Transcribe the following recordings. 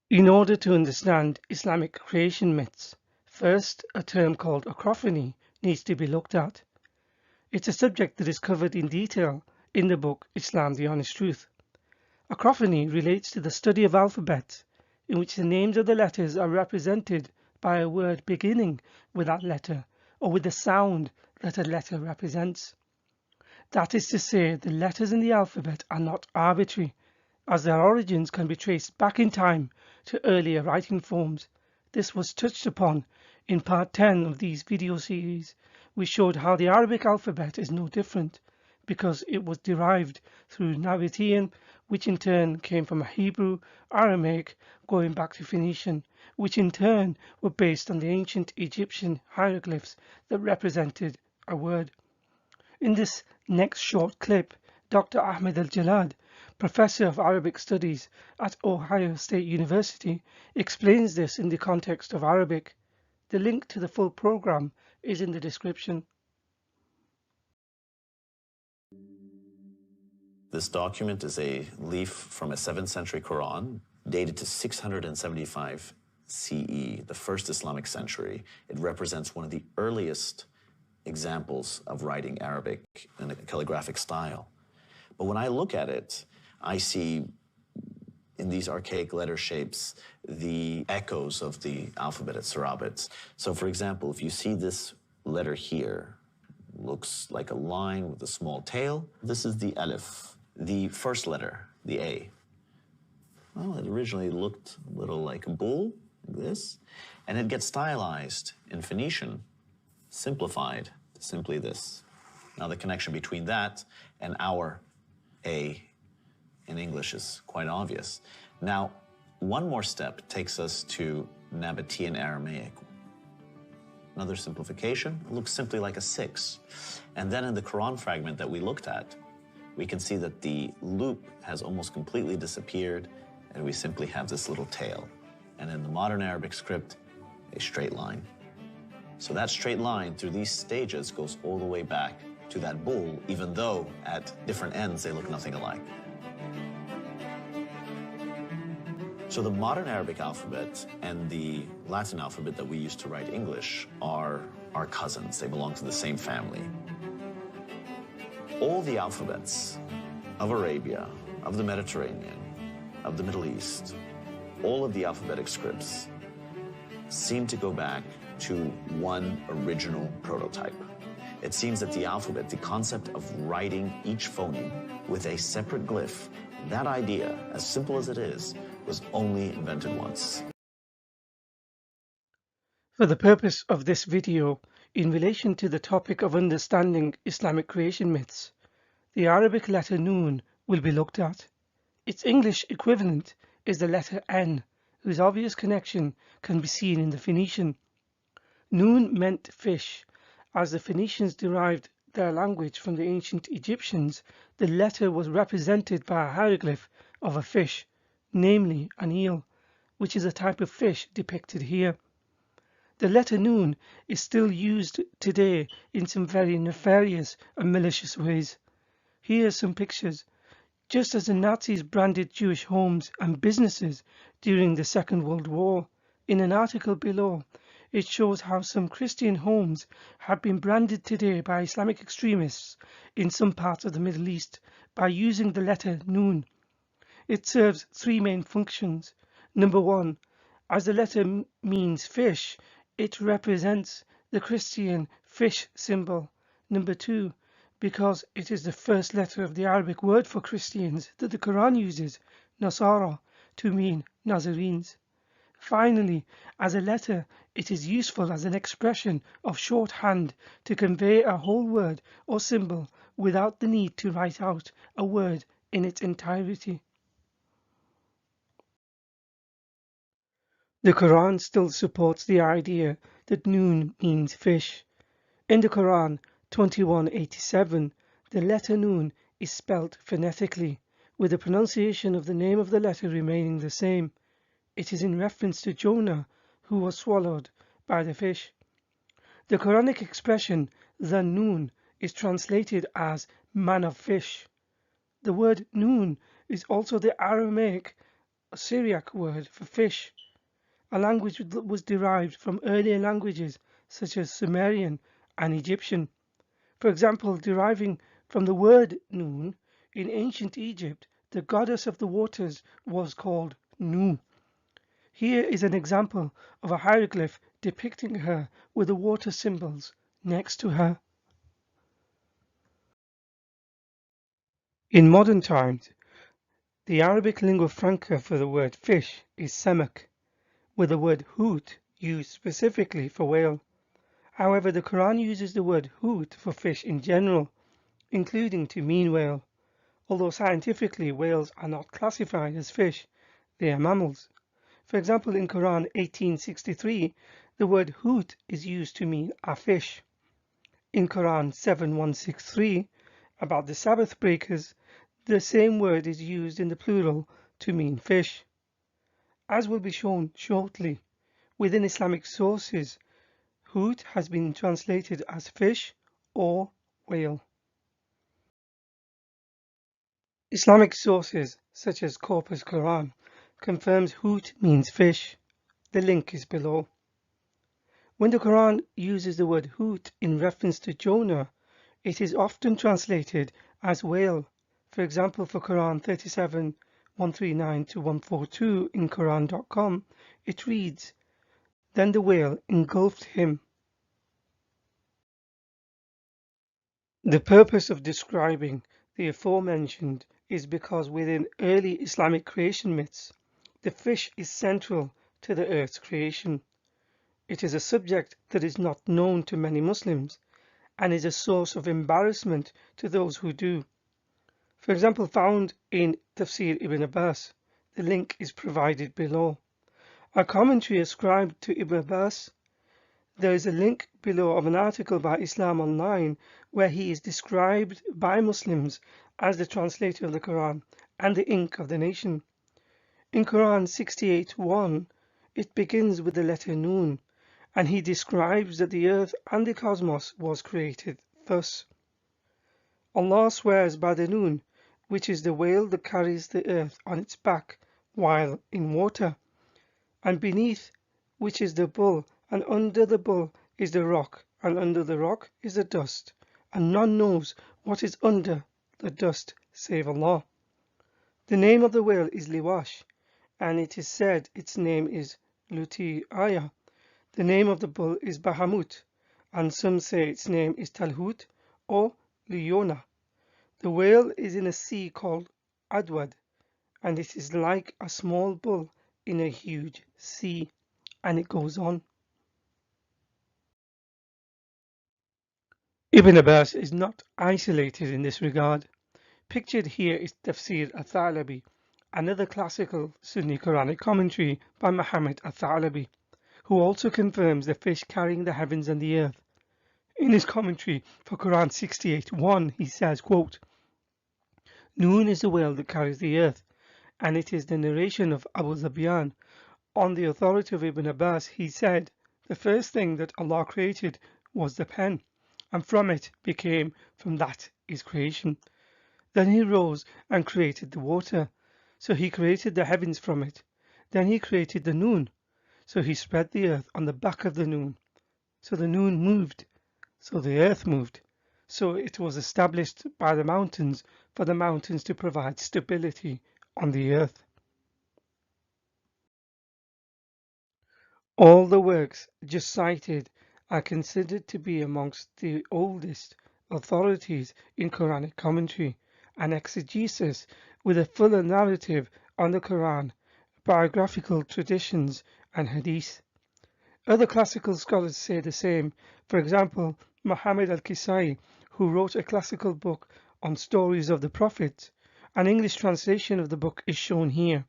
In order to understand Islamic creation myths, first a term called acrophony needs to be looked at. It's a subject that is covered in detail in the book Islam the Honest Truth. Acrophony relates to the study of alphabets, in which the names of the letters are represented by a word beginning with that letter or with the sound that a letter represents. That is to say, the letters in the alphabet are not arbitrary, as their origins can be traced back in time to earlier writing forms. This was touched upon in part 10 of these video series. We showed how the Arabic alphabet is no different, because it was derived through Nabatean, which in turn came from Hebrew, Aramaic, going back to Phoenician, which in turn were based on the ancient Egyptian hieroglyphs that represented a word. In this next short clip, Dr. Ahmed Al-Jalad, Professor of Arabic Studies at Ohio State University, explains this in the context of Arabic. The link to the full program is in the description. This document is a leaf from a 7th century Quran dated to 675 CE, the first Islamic century. It represents one of the earliest examples of writing Arabic in a calligraphic style. But when I look at it, I see in these archaic letter shapes the echoes of the alphabet at Sarabit. So for example, if you see this letter here, looks like a line with a small tail. This is the Alif, the first letter, the A. Well, it originally looked a little like a bull, like this, and it gets stylized in Phoenician, simplified to simply this. Now the connection between that and our A in English is quite obvious. Now, one more step takes us to Nabatean Aramaic. Another simplification, it looks simply like a 6. And then in the Quran fragment that we looked at, we can see that the loop has almost completely disappeared, and we simply have this little tail. And in the modern Arabic script, a straight line. So that straight line through these stages goes all the way back to that bull, even though at different ends they look nothing alike. So the modern Arabic alphabet and the Latin alphabet that we use to write English are cousins. They belong to the same family. All the alphabets of Arabia, of the Mediterranean, of the Middle East, all of the alphabetic scripts seem to go back to one original prototype. It seems that the alphabet, the concept of writing each phoneme with a separate glyph, that idea, as simple as it is, was only invented once. For the purpose of this video, in relation to the topic of understanding Islamic creation myths, the Arabic letter Nun will be looked at. Its English equivalent is the letter N, whose obvious connection can be seen in the Phoenician. Nun meant fish. As the Phoenicians derived their language from the ancient Egyptians, the letter was represented by a hieroglyph of a fish, namely an eel, which is a type of fish depicted here. The letter Nun is still used today in some very nefarious and malicious ways. Here are some pictures. Just as the Nazis branded Jewish homes and businesses during the Second World War, in an article below, it shows how some Christian homes have been branded today by Islamic extremists in some parts of the Middle East by using the letter Nun. It serves three main functions. Number one, as the letter means fish, it represents the Christian fish symbol. Number two, because it is the first letter of the Arabic word for Christians that the Quran uses, Nasara, to mean Nazarenes. Finally, as a letter, it is useful as an expression of shorthand to convey a whole word or symbol without the need to write out a word in its entirety. The Quran still supports the idea that Nun means fish. In the Quran 21:87, the letter Nun is spelt phonetically, with the pronunciation of the name of the letter remaining the same. It is in reference to Jonah, who was swallowed by the fish. The Quranic expression, the Nun, is translated as man of fish. The word Nun is also the Aramaic a Syriac word for fish, a language that was derived from earlier languages such as Sumerian and Egyptian. For example, deriving from the word Nun, in ancient Egypt, the goddess of the waters was called Nu. Here is an example of a hieroglyph depicting her with the water symbols next to her. In modern times, the Arabic lingua franca for the word fish is semak, with the word hoot used specifically for whale. However, the Quran uses the word hoot for fish in general, including to mean whale, although scientifically whales are not classified as fish, they are mammals. For example, in Quran 1863, the word hoot is used to mean a fish. In Quran 7163, about the Sabbath breakers, the same word is used in the plural to mean fish. As will be shown shortly, within Islamic sources, hoot has been translated as fish or whale. Islamic sources such as Corpus Quran confirms hoot means fish. The link is below. When the Quran uses the word hoot in reference to Jonah, it is often translated as whale. For example, for Quran 37, 139 to 142 in Quran.com, it reads, "Then the whale engulfed him." The purpose of describing the aforementioned is because within early Islamic creation myths, the fish is central to the earth's creation. It is a subject that is not known to many Muslims and is a source of embarrassment to those who do. For example, found in Tafsir Ibn Abbas, the link is provided below. A commentary ascribed to Ibn Abbas. There is a link below of an article by Islam Online where he is described by Muslims as the translator of the Quran and the ink of the nation. In Quran 68:1, it begins with the letter Nun, and he describes that the earth and the cosmos was created thus. Allah swears by the Nun, which is the whale that carries the earth on its back while in water, and beneath which is the bull, and under the bull is the rock, and under the rock is the dust, and none knows what is under the dust save Allah. The name of the whale is Liwash, and it is said its name is Luti Aya. The name of the bull is Bahamut, and some say its name is Talhut or Liona. The whale is in a sea called Adwad, and it is like a small bull in a huge sea. And it goes on. Ibn Abbas is not isolated in this regard. Pictured here is Tafsir al-Thalabi, another classical Sunni Quranic commentary by Muhammad al-Thalabi, who also confirms the fish carrying the heavens and the earth. In his commentary for Quran 68:1, he says, quote, "Noon is the whale that carries the earth, and it is the narration of Abu Zabyan. On the authority of Ibn Abbas, he said, the first thing that Allah created was the pen, and from it from that is creation. Then he rose and created the water, so he created the heavens from it. Then he created the noon, so he spread the earth on the back of the noon. So the noon moved, so the earth moved. So it was established by the mountains for the mountains to provide stability on the earth." All the works just cited are considered to be amongst the oldest authorities in Quranic commentary and exegesis, with a fuller narrative on the Quran, biographical traditions, and hadith. Other classical scholars say the same. For example, Muhammad al-Kisai, who wrote a classical book on stories of the prophets. An English translation of the book is shown here.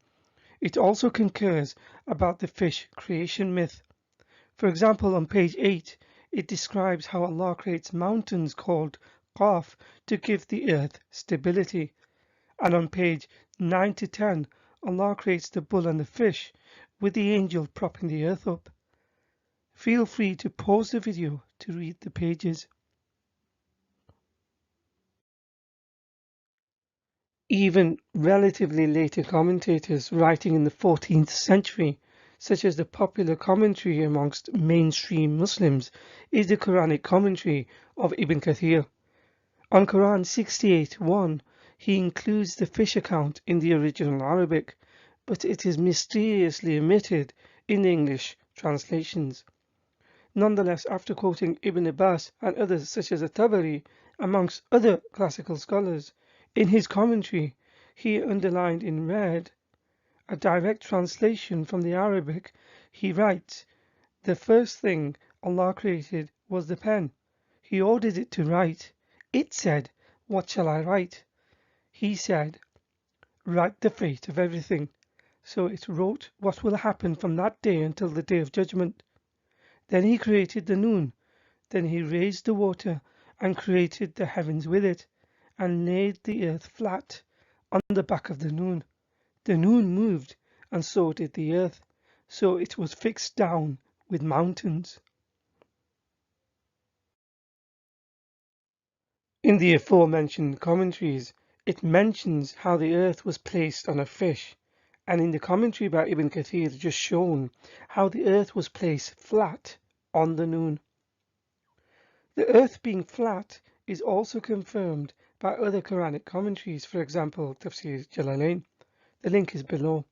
It also concurs about the fish creation myth. For example, on page 8, it describes how Allah creates mountains called Qaf to give the earth stability. And on page 9 to 10, Allah creates the bull and the fish, with the angel propping the earth up. Feel free to pause the video to read the pages. Even relatively later commentators writing in the 14th century, such as the popular commentary amongst mainstream Muslims, is the Quranic commentary of Ibn Kathir. On Quran 68:1, he includes the fish account in the original Arabic, but it is mysteriously omitted in the English translations. Nonetheless, after quoting Ibn Abbas and others such as At-Tabari, amongst other classical scholars, in his commentary he underlined in red a direct translation from the Arabic. He writes, "The first thing Allah created was the pen. He ordered it to write. It said, 'What shall I write?' He said, 'Write the fate of everything.' So it wrote what will happen from that day until the day of judgment. Then he created the noon. Then he raised the water and created the heavens with it, and laid the earth flat on the back of the noon. The noon moved, and so did the earth. So it was fixed down with mountains." In the aforementioned commentaries, it mentions how the earth was placed on a fish, and in the commentary by Ibn Kathir just shown how the earth was placed flat on the noon. The earth being flat is also confirmed by other Quranic commentaries, for example, Tafsir Jalalain. The link is below.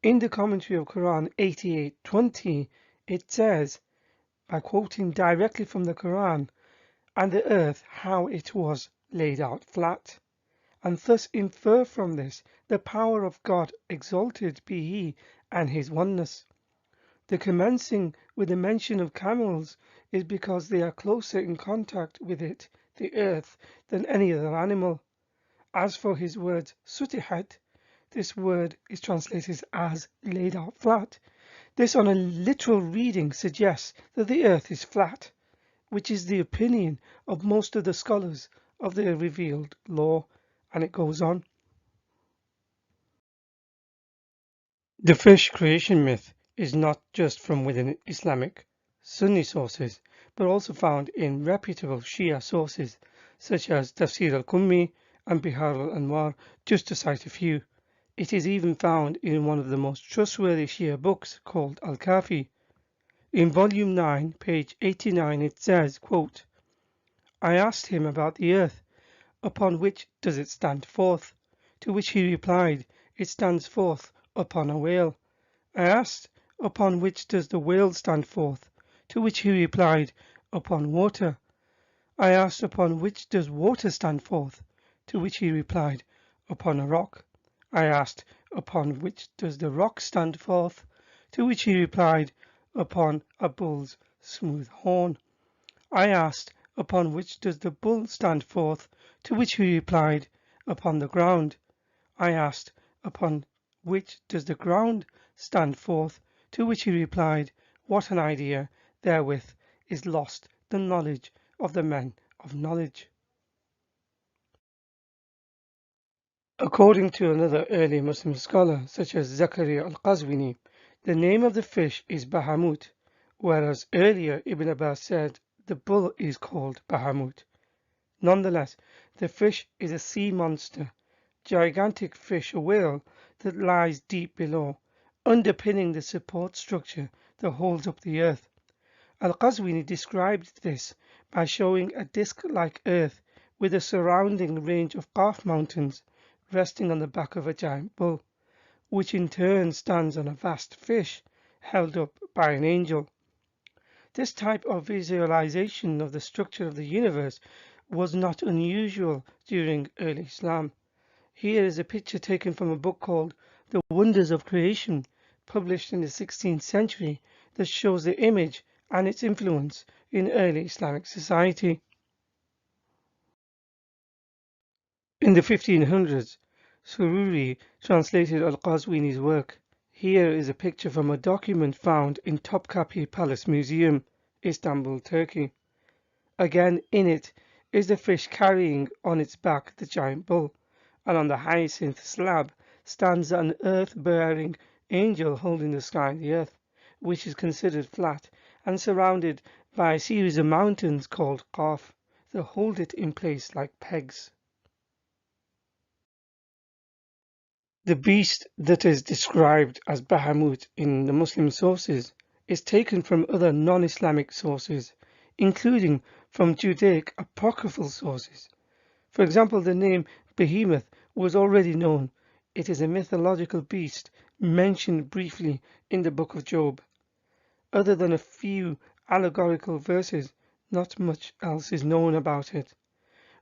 In the commentary of Quran 88:20, it says, by quoting directly from the Quran, "and the earth how it was laid out flat," and thus infer from this the power of God exalted be He and His oneness. The commencing with the mention of camels is because they are closer in contact with it, the earth, than any other animal. As for his word sutihat, this word is translated as laid out flat. This on a literal reading suggests that the earth is flat, which is the opinion of most of the scholars of the revealed law. And it goes on. The fish creation myth is not just from within Islamic Sunni sources, but also found in reputable Shia sources such as Tafsir al-Qummi and Bihar al-Anwar, just to cite a few. It is even found in one of the most trustworthy Shia books called Al-Kafi. In volume 9, page 89, it says, quote, "I asked him about the earth, upon which does it stand forth? To which he replied, it stands forth upon a whale. I asked, upon which does the whale stand forth? To which he replied, upon water. I asked, upon which does water stand forth? To which he replied, upon a rock. I asked, upon which does the rock stand forth? To which he replied, upon a bull's smooth horn. I asked, upon which does the bull stand forth? To which he replied, upon the ground. I asked, upon which does the ground stand forth? To which he replied, what an idea! Therewith is lost the knowledge of the men of knowledge." According to another early Muslim scholar, such as Zakaria al-Qazwini, the name of the fish is Bahamut, whereas earlier Ibn Abbas said the bull is called Bahamut. Nonetheless, the fish is a sea monster, gigantic fish or whale that lies deep below, underpinning the support structure that holds up the earth. Al-Qazwini described this by showing a disc-like earth with a surrounding range of Qaf mountains resting on the back of a giant bull, which in turn stands on a vast fish held up by an angel. This type of visualization of the structure of the universe was not unusual during early Islam. Here is a picture taken from a book called The Wonders of Creation, published in the 16th century, that shows the image and its influence in early Islamic society. In the 1500s, Sururi translated Al-Qazwini's work. Here is a picture from a document found in Topkapi Palace Museum, Istanbul, Turkey. Again, in it is the fish carrying on its back the giant bull, and on the hyacinth slab stands an earth-bearing angel holding the sky and the earth, which is considered flat and surrounded by a series of mountains called Qaf that hold it in place like pegs. The beast that is described as Bahamut in the Muslim sources is taken from other non-Islamic sources, including from Judaic apocryphal sources. For example, the name Behemoth was already known. It is a mythological beast mentioned briefly in the book of Job. Other than a few allegorical verses, not much else is known about it.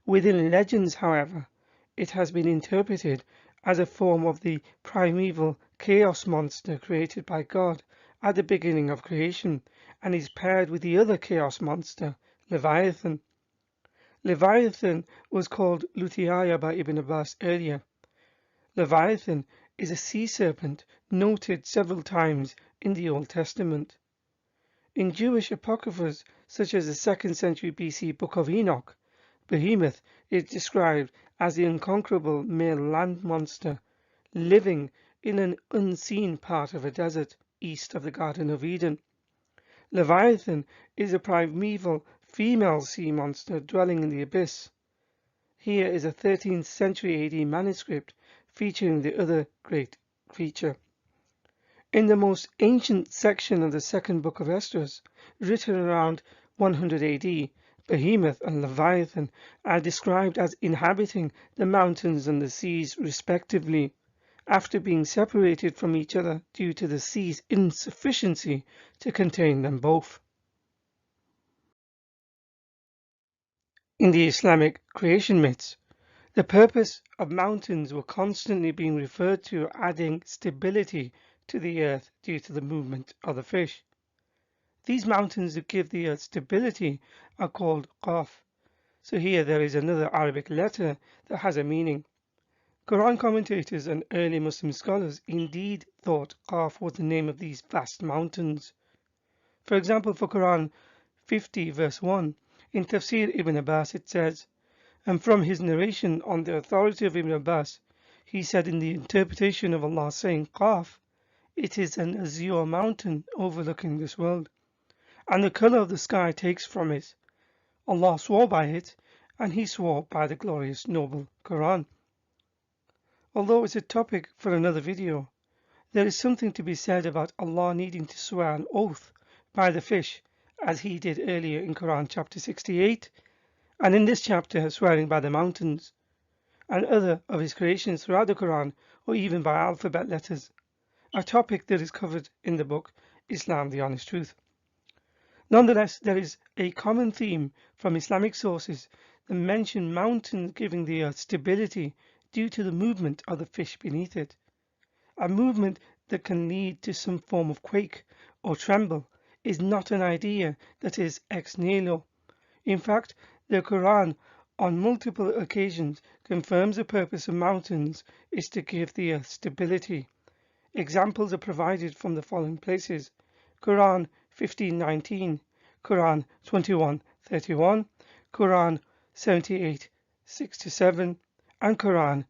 Within legends, however, it has been interpreted as a form of the primeval chaos monster created by God at the beginning of creation, and is paired with the other chaos monster, Leviathan. Leviathan was called Lutiaya by Ibn Abbas earlier. Leviathan is a sea serpent noted several times in the Old Testament. In Jewish apocryphas, such as the 2nd century BC Book of Enoch, Behemoth is described as the unconquerable male land monster living in an unseen part of a desert east of the Garden of Eden. Leviathan is a primeval female sea monster dwelling in the abyss. Here is a 13th century AD manuscript featuring the other great creature. In the most ancient section of the second book of Esdras, written around 100 AD, Behemoth and Leviathan are described as inhabiting the mountains and the seas respectively, after being separated from each other due to the sea's insufficiency to contain them both. In the Islamic creation myths, the purpose of mountains were constantly being referred to adding stability to the earth due to the movement of the fish. These mountains that give the earth stability are called Qaf. So here there is another Arabic letter that has a meaning. Quran commentators and early Muslim scholars indeed thought Qaf was the name of these vast mountains. For example, for Quran 50 verse 1, in Tafsir Ibn Abbas it says, and from his narration on the authority of Ibn Abbas, he said in the interpretation of Allah saying Qaf, it is an azure mountain overlooking this world, and the colour of the sky takes from it. Allah swore by it, and he swore by the glorious noble Quran. Although it's a topic for another video, there is something to be said about Allah needing to swear an oath by the fish, as he did earlier in Quran chapter 68, and in this chapter swearing by the mountains, and other of his creations throughout the Quran, or even by alphabet letters, a topic that is covered in the book Islam, the Honest Truth. Nonetheless, there is a common theme from Islamic sources that mention mountains giving the earth stability due to the movement of the fish beneath it, a movement that can lead to some form of quake or tremble is not an idea that is ex nihilo. In fact, the Quran on multiple occasions confirms the purpose of mountains is to give the earth stability. Examples are provided from the following places: Quran 15:19, Quran 21:31, Quran 78:6-7, and Quran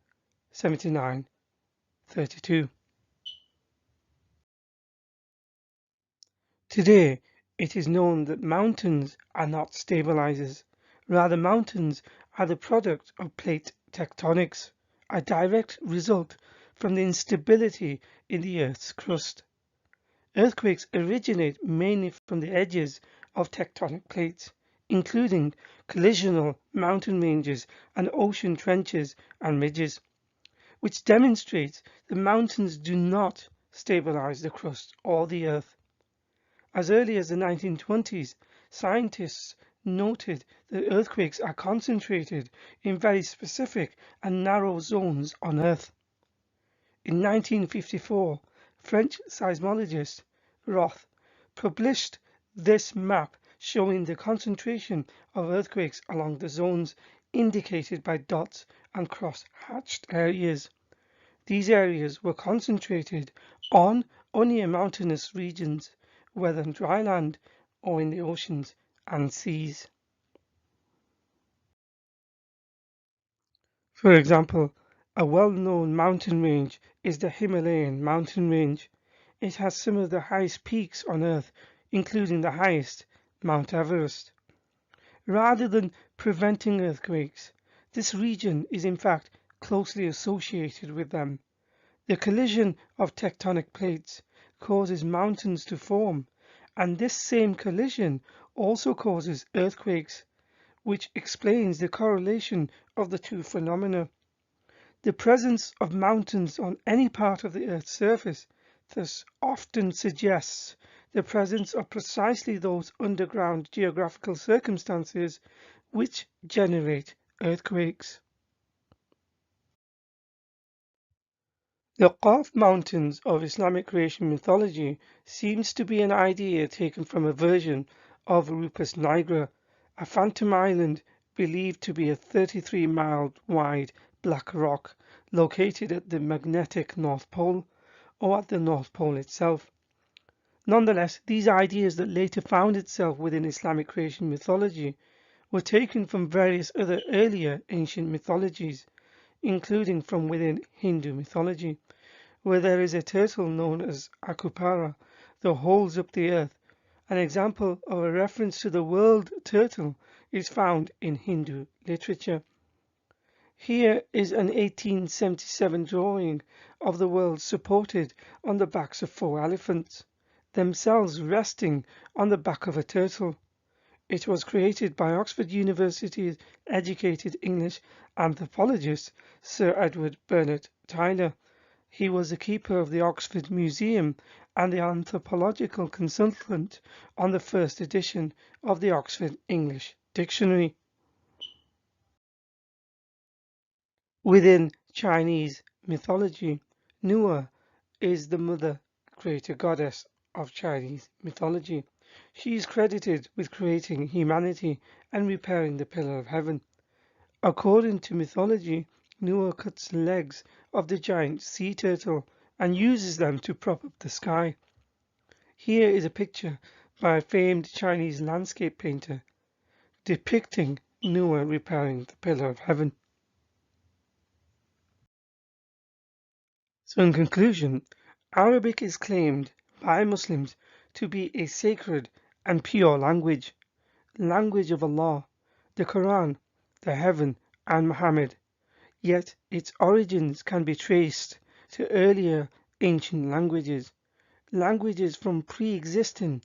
79:32. Today, it is known that mountains are not stabilizers. Rather, mountains are the product of plate tectonics, a direct result from the instability in the Earth's crust. Earthquakes originate mainly from the edges of tectonic plates, including collisional mountain ranges and ocean trenches and ridges, which demonstrates that mountains do not stabilize the crust or the Earth. As early as the 1920s, scientists noted that earthquakes are concentrated in very specific and narrow zones on Earth. In 1954, French seismologist Roth published this map showing the concentration of earthquakes along the zones indicated by dots and cross-hatched areas. These areas were concentrated on or near mountainous regions, whether on dry land or in the oceans and seas. For example, a well-known mountain range is the Himalayan mountain range. It has some of the highest peaks on Earth, including the highest, Mount Everest. Rather than preventing earthquakes, this region is in fact closely associated with them. The collision of tectonic plates causes mountains to form, and this same collision also causes earthquakes, which explains the correlation of the two phenomena. The presence of mountains on any part of the Earth's surface thus often suggests the presence of precisely those underground geographical circumstances which generate earthquakes. The Qaf Mountains of Islamic creation mythology seems to be an idea taken from a version of Rupus Nigra, a phantom island believed to be a 33-mile wide black rock located at the magnetic North Pole or at the North Pole itself. Nonetheless, these ideas that later found itself within Islamic creation mythology were taken from various other earlier ancient mythologies, including from within Hindu mythology, where there is a turtle known as Akupara that holds up the earth. An example of a reference to the world turtle is found in Hindu literature. Here is an 1877 drawing of the world supported on the backs of 4 elephants, themselves resting on the back of a turtle. It was created by Oxford University's educated English anthropologist Sir Edward Bernard Tyler. He was the keeper of the Oxford Museum and the anthropological consultant on the first edition of the Oxford English Dictionary. Within Chinese mythology, Nua is the mother creator goddess of Chinese mythology. She is credited with creating humanity and repairing the Pillar of Heaven. According to mythology, Nua cuts the legs of the giant sea turtle and uses them to prop up the sky. Here is a picture by a famed Chinese landscape painter depicting Nua repairing the Pillar of Heaven. So in conclusion, Arabic is claimed by Muslims to be a sacred and pure language of Allah, the Quran, the Heaven and Muhammad. Yet its origins can be traced to earlier ancient languages from pre-existing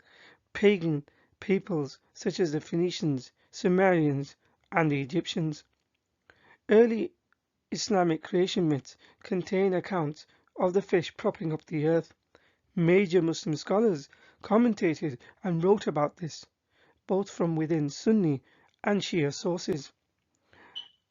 pagan peoples such as the Phoenicians, Sumerians and the Egyptians. Early Islamic creation myths contain accounts of the fish propping up the earth. Major Muslim scholars commentated and wrote about this, both from within Sunni and Shia sources.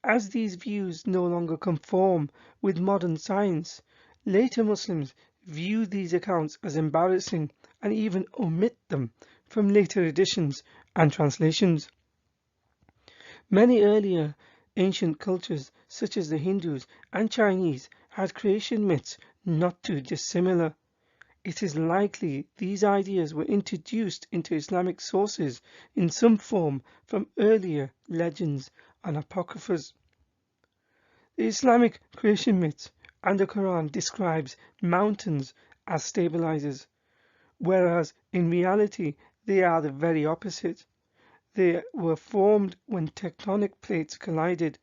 As these views no longer conform with modern science, later Muslims view these accounts as embarrassing and even omit them from later editions and translations. Many earlier ancient cultures, such as the Hindus and Chinese, had creation myths not too dissimilar. It is likely these ideas were introduced into Islamic sources in some form from earlier legends and apocryphas. The Islamic creation myths and the Quran describes mountains as stabilizers, whereas in reality they are the very opposite. They were formed when tectonic plates collided.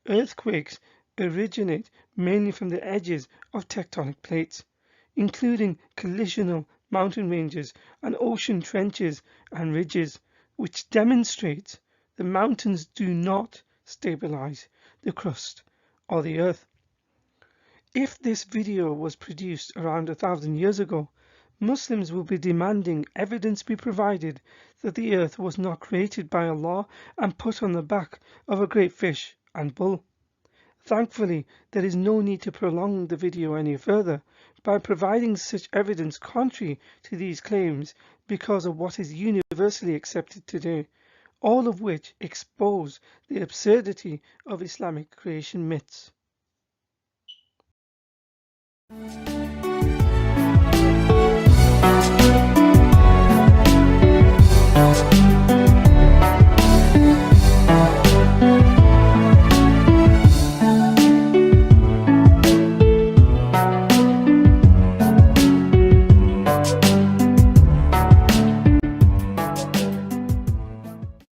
Earthquakes originate mainly from the edges of tectonic plates, including collisional mountain ranges and ocean trenches and ridges, which demonstrates the mountains do not stabilize the crust or the earth. If this video was produced around 1,000 years ago, Muslims will be demanding evidence be provided that the earth was not created by Allah and put on the back of a great fish and bull. Thankfully, there is no need to prolong the video any further by providing such evidence contrary to these claims because of what is universally accepted today, all of which expose the absurdity of Islamic creation myths.